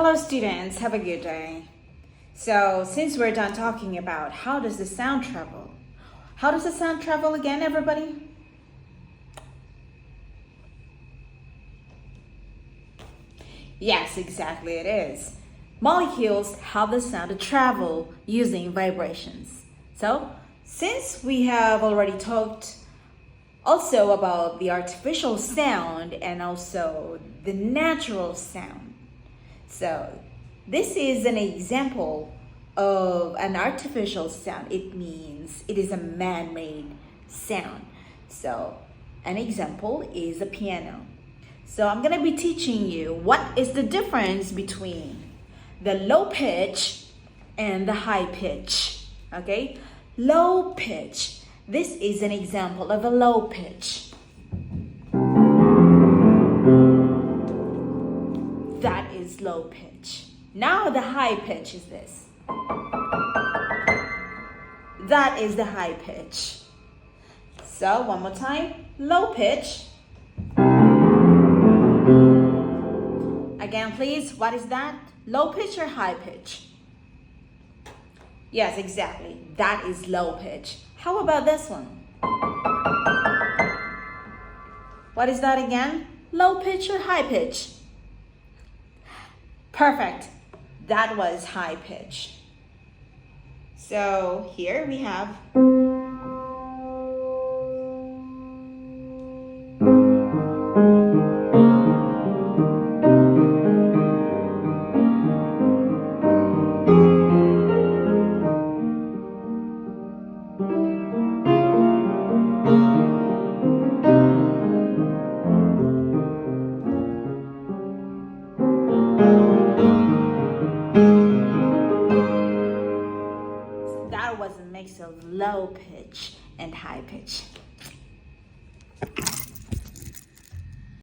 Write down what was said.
Hello students, have a good day. So since we're done talking about how does the sound travel, how does the sound travel again, everybody? Yes, exactly it is. Molecules have the sound to travel using vibrations. So since we have already talked also about the artificial sound and also the natural sound. So this is an example of an artificial sound. It means it is a man-made sound. So an example is a piano. So I'm going to be teaching you what is the difference between the low pitch and the high pitch. Okay? Low pitch. This is an example of a low pitch. That is low pitch. Now the high pitch is this. That is the high pitch. So one more time. Low pitch. Again, please. What is that? Low pitch or high pitch? Yes, exactly. That is low pitch. How about this one? What is that again? Low pitch or high pitch? Perfect. That was high pitch. So here we have that was a mix of low pitch and high pitch.